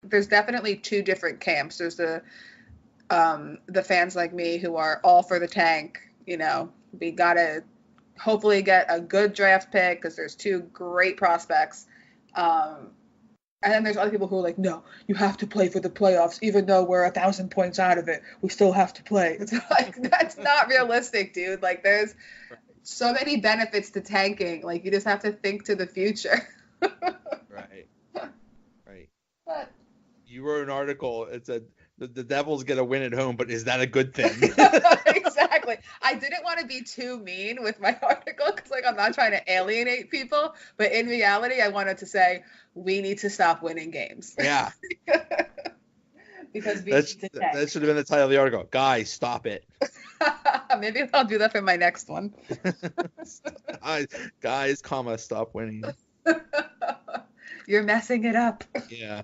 there's definitely two different camps. There's the fans like me who are all for the tank. You know, we gotta hopefully get a good draft pick because there's two great prospects. And then there's other people who are like, no, you have to play for the playoffs, even though we're 1,000 points out of it. We still have to play. It's like, that's not realistic, dude. Like, there's so many benefits to tanking. Like, you just have to think to the future. Right. But You wrote an article. It said the Devils get a win at home, but is that a good thing? Exactly. I didn't want to be too mean with my article because, like, I'm not trying to alienate people. But in reality, I wanted to say we need to stop winning games. Yeah. Because that should have been the title of the article. Guys, stop it. Maybe I'll do that for my next one. guys, stop winning. You're messing it up. Yeah.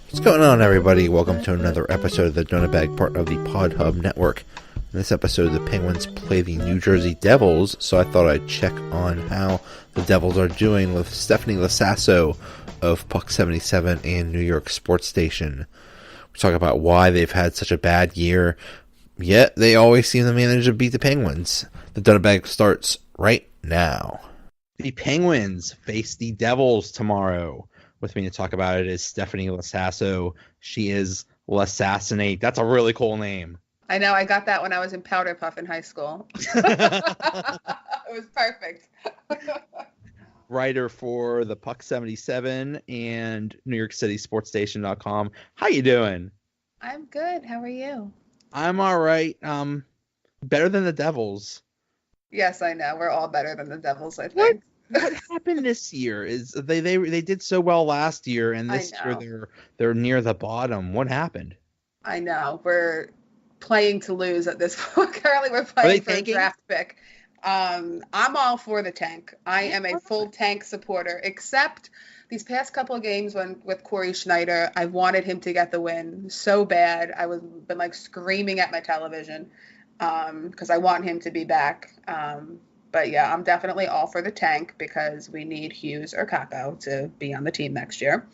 What's going on, everybody? Welcome to another episode of the Donut Bag, part of the Pod Hub Network. In this episode, the Penguins play the New Jersey Devils, so I thought I'd check on how the Devils are doing with Stephanie Lasasso of Puck 77 and New York Sports Station. We talk about why they've had such a bad year, yet they always seem to manage to beat the Penguins. The Donut Bag starts right now. The Penguins face the Devils tomorrow. With me to talk about it is Stephanie Lasasso. She is Lassassinate. That's a really cool name. I know. I got that when I was in Powder Puff in high school. It was perfect. Writer for the Puck 77 and New York City Sports Station.com. How you doing? I'm good. How are you? I'm all right. Better than the Devils. Yes, I know. We're all better than the Devils, I think. What happened this year is they did so well last year, and this year they're near the bottom. What happened? I know. We're playing to lose at this point. Currently, we're playing for a draft pick. I'm all for the tank. I am a full tank supporter, except these past couple of games with Corey Schneider, I wanted him to get the win so bad. I was been like screaming at my television because I want him to be back. But yeah, I'm definitely all for the tank because we need Hughes or Kakko to be on the team next year.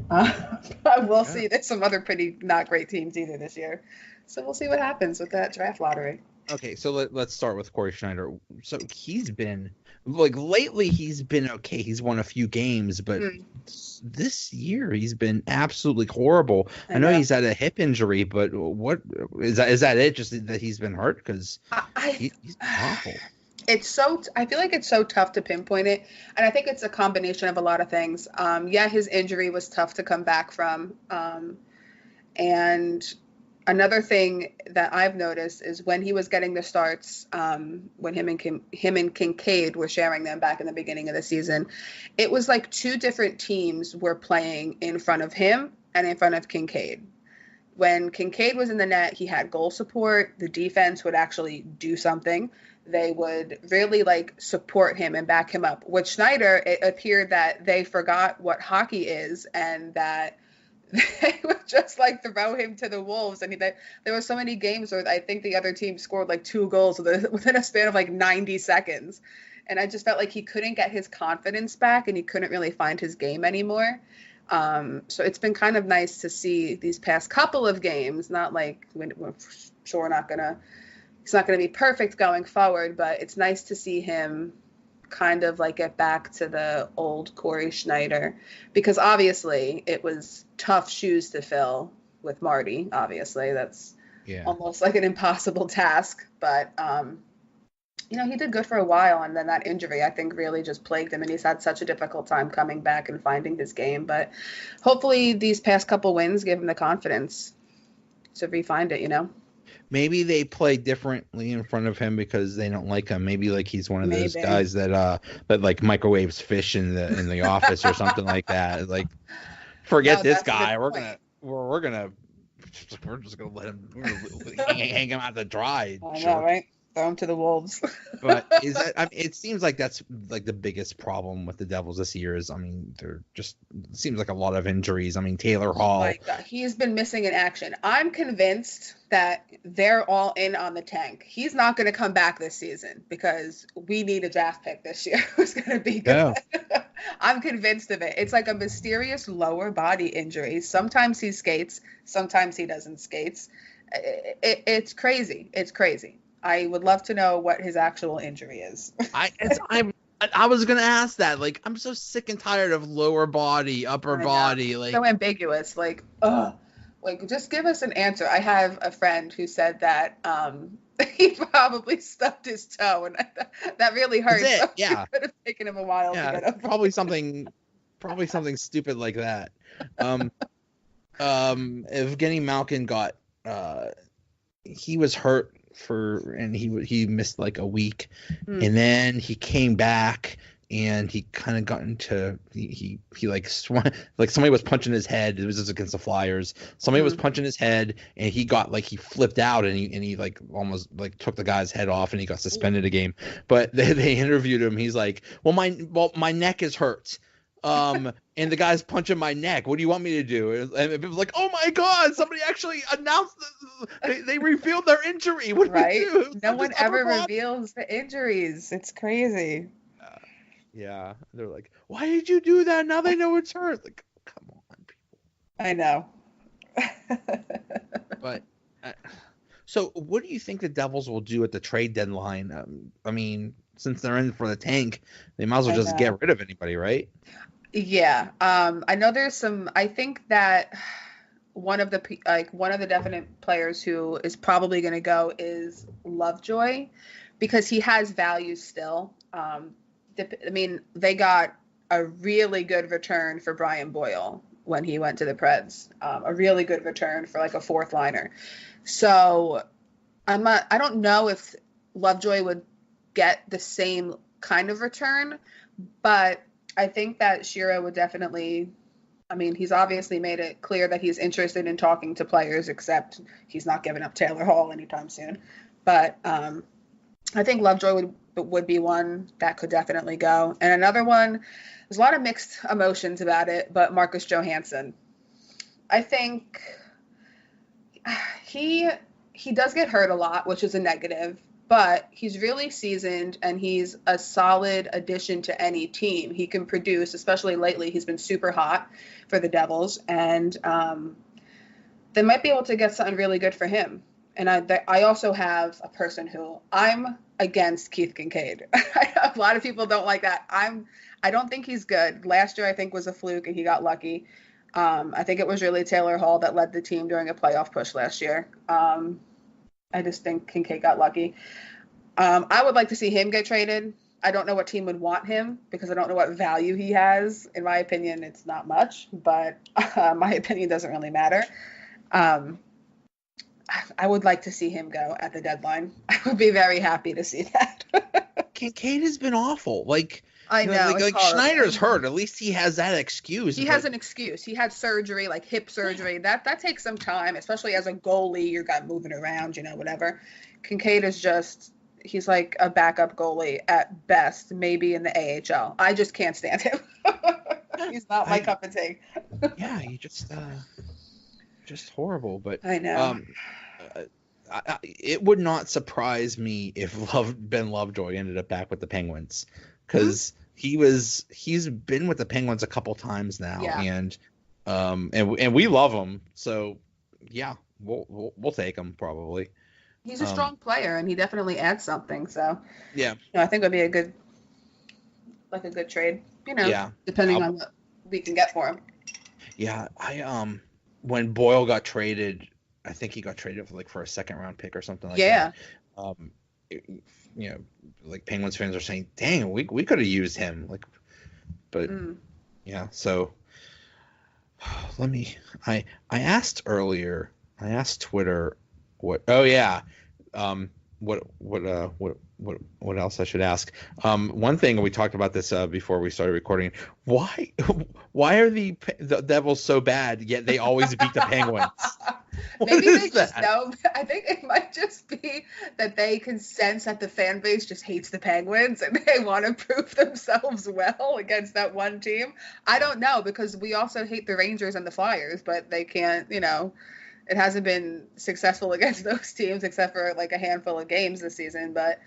But we'll see. There's some other pretty not great teams either this year. So we'll see what happens with that draft lottery. Okay, so let's start with Corey Schneider. So he's been, like, lately he's been okay. He's won a few games, but this year he's been absolutely horrible. I know he's had a hip injury, but what is that it? Just that he's been hurt? Because he's been awful. I feel like it's so tough to pinpoint it. And I think it's a combination of a lot of things. His injury was tough to come back from. And another thing that I've noticed is when he was getting the starts, when him and Kincaid were sharing them back in the beginning of the season, it was like two different teams were playing in front of him and in front of Kincaid. When Kincaid was in the net, he had goal support. The defense would actually do something. They would really support him and back him up. With Schneider, it appeared that they forgot what hockey is and that they would just throw him to the wolves. I mean, there were so many games where I think the other team scored 2 goals within a span of 90 seconds. And I just felt like he couldn't get his confidence back and he couldn't really find his game anymore. So it's been kind of nice to see these past couple of games, not we're sure he's not going to be perfect going forward, but it's nice to see him kind of get back to the old Corey Schneider, because obviously it was tough shoes to fill with Marty. Obviously that's almost like an impossible task, but he did good for a while, and then that injury I think really just plagued him, and he's had such a difficult time coming back and finding his game. But hopefully these past couple wins give him the confidence to re-find it. Maybe they play differently in front of him because they don't like him. Maybe he's one of those guys that microwaves fish in the office or something like that. Forget this guy. We're just gonna let him hang him out to dry. I know, right? Throw him to the wolves. But is that? I mean, it seems like that's like the biggest problem with the Devils this year. Is, I mean, they're just, it seems like a lot of injuries. I mean, Taylor Hall. Oh my God, he's been missing in action. I'm convinced that they're all in on the tank. He's not going to come back this season because we need a draft pick this year who's going to be good. Yeah. I'm convinced of it. It's like a mysterious lower body injury. Sometimes he skates, sometimes he doesn't skates. It's crazy. It's crazy. I would love to know what his actual injury is. I was gonna ask that. Like, I'm so sick and tired of lower body, upper body. Like, so ambiguous. Like, ugh. Like, just give us an answer. I have a friend who said that he probably stubbed his toe, and that really hurts. That's it. So yeah, it could have taken him a while to get up. Probably something stupid like that. Evgeny Malkin got he was hurt and he missed like a week, and then he came back and he kind of got into he like swung, like somebody was punching his head. It was just against the Flyers. Somebody was punching his head and he got like, he flipped out and he like almost like took the guy's head off and he got suspended a game. But they interviewed him. He's like, well my neck is hurt. And the guy's punching my neck. What do you want me to do? And it was like, oh my God, somebody actually announced this. They revealed their injury. What do we do? No one ever reveals the injuries. It's crazy. Yeah. They're like, why did you do that? Now they know it's hurt. Like, come on, people. I know. But so what do you think the Devils will do at the trade deadline? I mean, since they're in for the tank, they might as well just get rid of anybody, right? Yeah. I know there's some, I think that one of the definite players who is probably going to go is Lovejoy, because he has value still. I mean, they got a really good return for Brian Boyle when he went to the Preds, a really good return for like a fourth liner. So I don't know if Lovejoy would get the same kind of return, but I think that Shira would definitely, I mean, he's obviously made it clear that he's interested in talking to players, except he's not giving up Taylor Hall anytime soon. But I think Lovejoy would be one that could definitely go. And another one, there's a lot of mixed emotions about it, but Marcus Johansson. I think he does get hurt a lot, which is a negative, but he's really seasoned and he's a solid addition to any team. He can produce, especially lately. He's been super hot for the Devils, and they might be able to get something really good for him. And I also have a person who I'm against, Keith Kincaid. A lot of people don't like that. I don't think he's good. Last year I think was a fluke and he got lucky. I think it was really Taylor Hall that led the team during a playoff push last year. I just think Kincaid got lucky. I would like to see him get traded. I don't know what team would want him because I don't know what value he has. In my opinion, it's not much, but my opinion doesn't really matter. I would like to see him go at the deadline. I would be very happy to see that. Kincaid has been awful. Like, I know. Like Schneider's hurt. At least he has that excuse. He has an excuse. He had surgery, like hip surgery. That takes some time, especially as a goalie. You're got moving around, whatever. Kincaid is just, he's like a backup goalie at best, maybe in the AHL. I just can't stand him. He's not my cup of tea. Yeah, he just horrible. But I know. It would not surprise me if Ben Lovejoy ended up back with the Penguins, because he's been with the Penguins a couple times now, and we love him. So yeah, we'll take him probably. He's a strong player, and he definitely adds something. So yeah, I think it would be a good trade. Depending on what we can get for him. Yeah, when Boyle got traded, I think he got traded for a second round pick or something like that. Like Penguins fans are saying, dang, we could have used him. Yeah, so I asked earlier, I asked Twitter what, what else I should ask? One thing we talked about this before we started recording. Why are the Devils so bad yet they always beat the Penguins? Maybe they just know. I think it might just be that they can sense that the fan base just hates the Penguins and they want to prove themselves well against that one team. I don't know, because we also hate the Rangers and the Flyers, but they can't, it hasn't been successful against those teams except for like a handful of games this season. But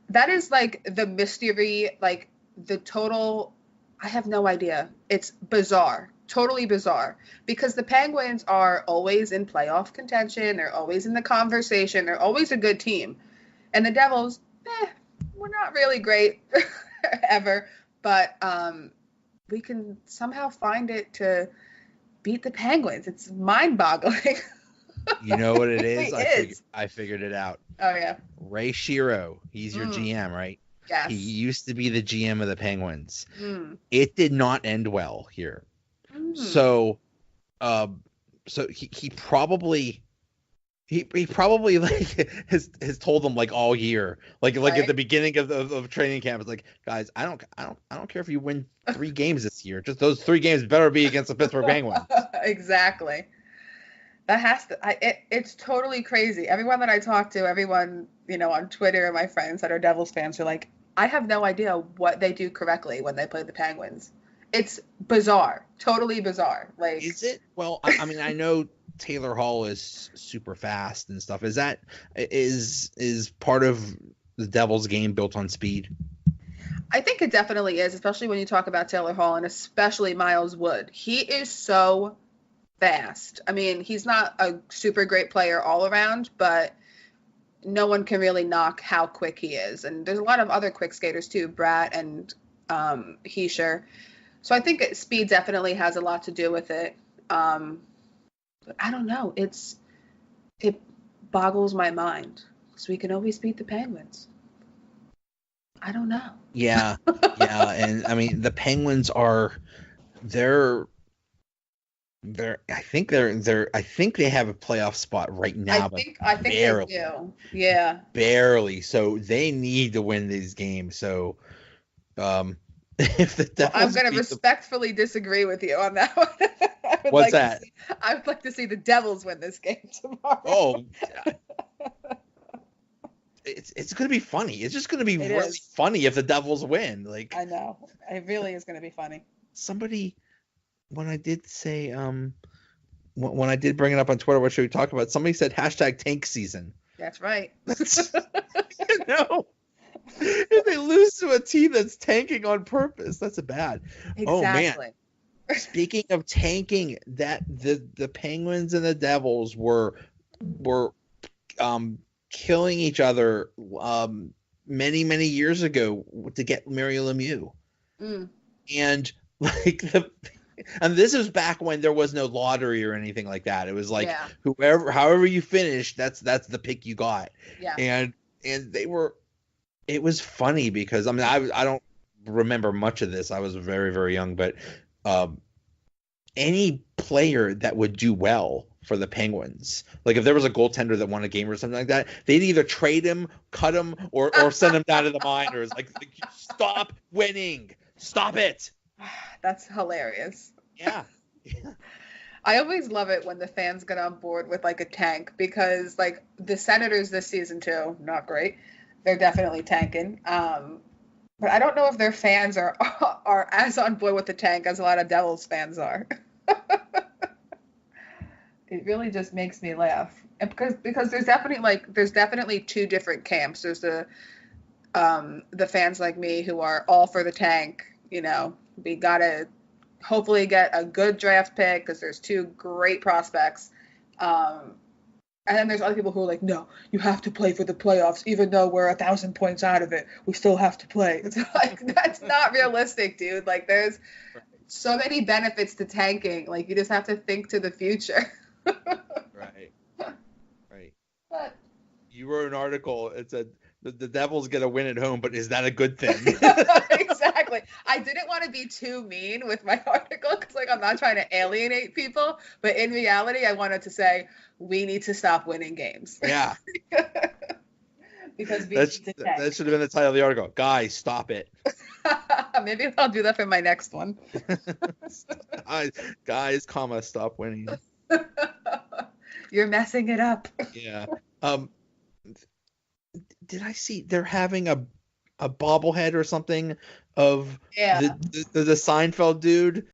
that is like the mystery, like the total, I have no idea. It's bizarre. Totally bizarre, because the Penguins are always in playoff contention. They're always in the conversation. They're always a good team. And the Devils, we're not really great ever, but we can somehow find it to beat the Penguins. It's mind-boggling. You know what it is? It I figured it out. Oh, yeah. Ray Shero. He's your GM, right? Yes. He used to be the GM of the Penguins. It did not end well here. So he probably like has told them like all year, like right? At the beginning of training camp, it's like, guys, I don't care if you win 3 games this year, just those 3 games better be against the Pittsburgh Penguins. Exactly. That has to. It's totally crazy. Everyone that I talk to, everyone on Twitter, my friends that are Devils fans are like, I have no idea what they do correctly when they play the Penguins. It's bizarre, totally bizarre. Like, is it? Well, I mean, I know Taylor Hall is super fast and stuff. Is that is part of the Devils' game built on speed? I think it definitely is, especially when you talk about Taylor Hall and especially Miles Wood. He is so fast. I mean, he's not a super great player all around, but no one can really knock how quick he is. And there's a lot of other quick skaters too, Bratt and Heischer. So I think speed definitely has a lot to do with it. But I don't know. It boggles my mind, because we can always beat the Penguins. I don't know. Yeah. And I mean, the Penguins I think they have a playoff spot right now. I think barely. They do. Yeah. Barely. So they need to win these games. So, if the Devils I'm going to respectfully disagree with you on that one. What's that? I would like to see the Devils win this game tomorrow. Oh, it's going to be funny. It's just going to be really funny if the Devils win. Like, I know, it really is going to be funny. Somebody, when I did say, when I did bring it up on Twitter, what should we talk about? Somebody said #tank season. That's right. No. If they lose to a team that's tanking on purpose, that's bad. Exactly. Oh man. Speaking of tanking, that the Penguins and the Devils were killing each other many years ago to get Mario Lemieux. And like and this was back when there was no lottery or anything like that. It was like however you finished, that's the pick you got. Yeah. And they were. It was funny because I mean I don't remember much of this. I was very, very young, but any player that would do well for the Penguins, like if there was a goaltender that won a game or something like that, they'd either trade him, cut him, or send him down to the minors. Like stop winning, stop it. That's hilarious. Yeah. I always love it when the fans get on board with like a tank, because like the Senators this season too, not great. They're definitely tanking. But I don't know if their fans are as on board with the tank as a lot of Devils fans are. It really just makes me laugh. And because there's definitely 2 different camps. There's the fans like me who are all for the tank. We gotta hopefully get a good draft pick because there's 2 great prospects. And then there's other people who are like, no, you have to play for the playoffs, even though we're 1,000 points out of it. We still have to play. It's like, that's not realistic, dude. Like, there's so many benefits to tanking. Like, you just have to think to the future. Right. But you wrote an article. It said the Devils get a win at home, but is that a good thing? Exactly. I didn't want to be too mean with my article because, like, I'm not trying to alienate people. But in reality, I wanted to say we need to stop winning games. Yeah. Because we that need to check. should have been the title of the article. Guys, stop it. Maybe I'll do that for my next one. guys, comma, stop winning. You're messing it up. Yeah. Did I see they're having a bobblehead or something of the Seinfeld dude